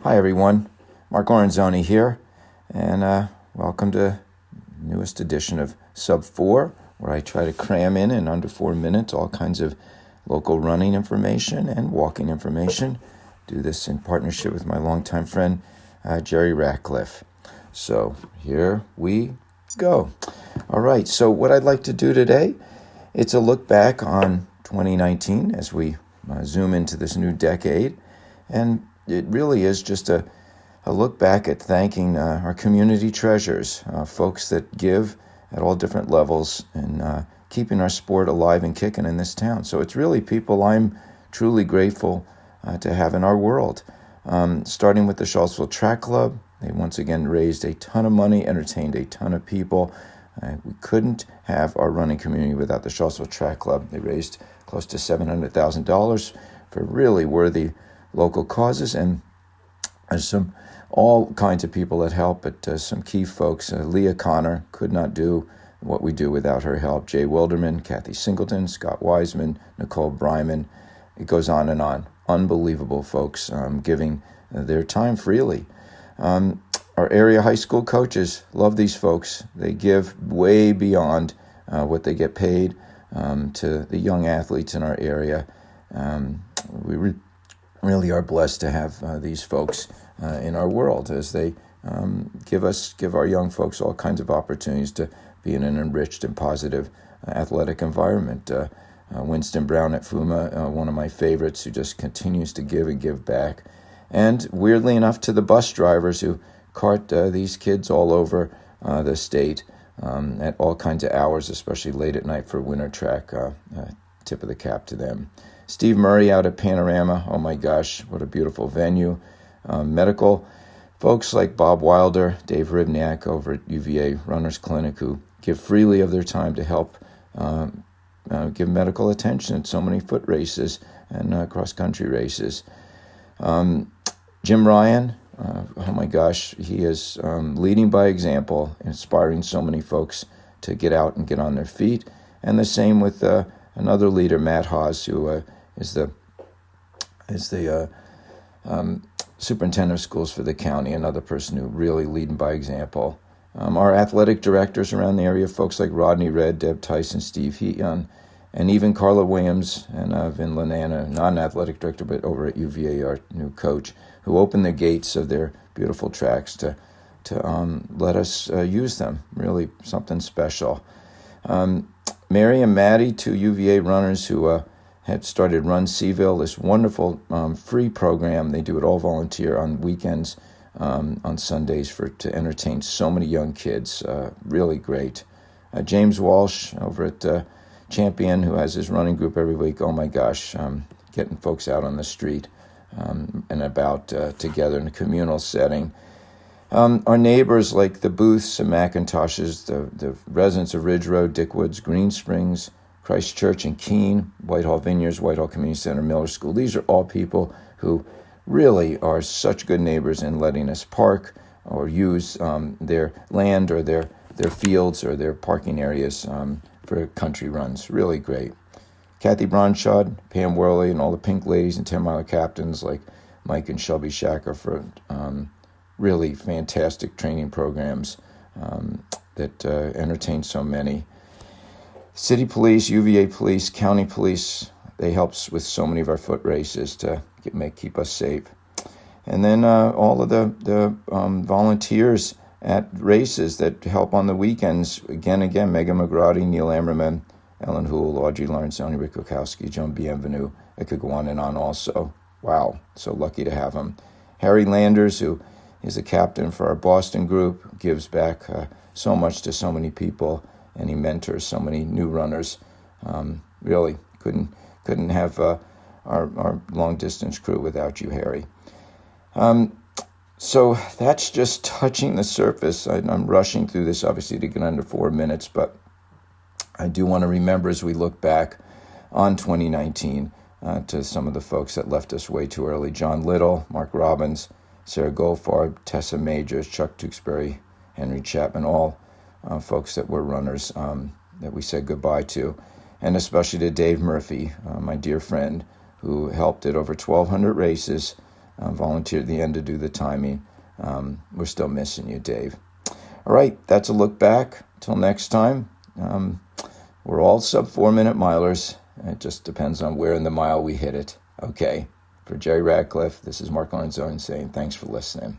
Hi everyone, Mark Lorenzoni here, and welcome to the newest edition of Sub-4, where I try to cram in under 4 minutes all kinds of local running information and walking information. Do this in partnership with my longtime friend, Jerry Ratcliffe. So here we go. All right, so what I'd like to do today, it's a look back on 2019 as we zoom into this new decade, and it really is just a look back at thanking our community treasures, folks that give at all different levels and keeping our sport alive and kicking in this town. So it's really people I'm truly grateful to have in our world. Starting with the Charlottesville Track Club, they once again raised a ton of money, entertained a ton of people. We couldn't have our running community without the Charlottesville Track Club. They raised close to $700,000 for really worthy local causes, and there's all kinds of people that help, but some key folks. Leah Connor could not do what we do without her help. Jay Wilderman, Kathy Singleton, Scott Wiseman, Nicole Bryman. It goes on and on. Unbelievable folks giving their time freely. Our area high school coaches love these folks. They give way beyond what they get paid to the young athletes in our area. We really are blessed to have these folks in our world as they give our young folks all kinds of opportunities to be in an enriched and positive athletic environment. Winston Brown at FUMA, one of my favorites, who just continues to give and give back. And weirdly enough, to the bus drivers who cart these kids all over the state at all kinds of hours, especially late at night for winter track. Tip of the cap to them. Steve Murray out at Panorama. Oh my gosh, what a beautiful venue. Medical folks like Bob Wilder, Dave Ribniak over at UVA Runners Clinic, who give freely of their time to help give medical attention at so many foot races and cross-country races. Jim Ryan, oh my gosh, he is leading by example, inspiring so many folks to get out and get on their feet. And the same with another leader, Matt Haas, who is the superintendent of schools for the county, another person who really leading by example. Our athletic directors around the area, folks like Rodney Red, Deb Tyson, Steve Heaton, and even Carla Williams and Vin Lanana, not an athletic director, but over at UVA, our new coach, who opened the gates of their beautiful tracks to let us use them. Really something special. Mary and Maddie, two UVA runners who had started Run Seaville, this wonderful free program. They do it all volunteer on weekends, on Sundays to entertain so many young kids. Really great. James Walsh over at Champion, who has his running group every week. Oh my gosh, getting folks out on the street and about together in a communal setting. Our neighbors like the Booths and McIntoshes, the residents of Ridge Road, Dickwoods, Green Springs, Christ Church and Keene, Whitehall Vineyards, Whitehall Community Center, Miller School. These are all people who really are such good neighbors in letting us park or use their land or their fields or their parking areas for country runs. Really great. Kathy Bronshad, Pam Worley, and all the Pink Ladies and 10-miler captains like Mike and Shelby Shacker for really fantastic training programs that entertain so many. City police, UVA police, county police, they help with so many of our foot races to keep us safe. And then all of the volunteers at races that help on the weekends, again, Megan McGrady, Neil Ammerman, Ellen Houle, Audrey Lorenzoni, Rick Kukowski, Joan Bienvenue. I could go on and on also. Wow, so lucky to have him. Harry Landers, who is a captain for our Boston group, gives back so much to so many people, and he mentors so many new runners. Really couldn't have our long-distance crew without you, Harry. So that's just touching the surface. I'm rushing through this, obviously, to get under 4 minutes, but I do want to remember as we look back on 2019 to some of the folks that left us way too early. John Little, Mark Robbins, Sarah Goldfarb, Tessa Majors, Chuck Tewksbury, Henry Chapman, all folks that were runners that we said goodbye to. And especially to Dave Murphy, my dear friend, who helped at over 1,200 races volunteered at the end to do the timing. We're still missing you, Dave. All right, that's a look back. Till next time, we're all sub-4 minute milers. It just depends on where in the mile we hit it. Okay, for Jerry Radcliffe, this is Mark Lorenzoni saying thanks for listening.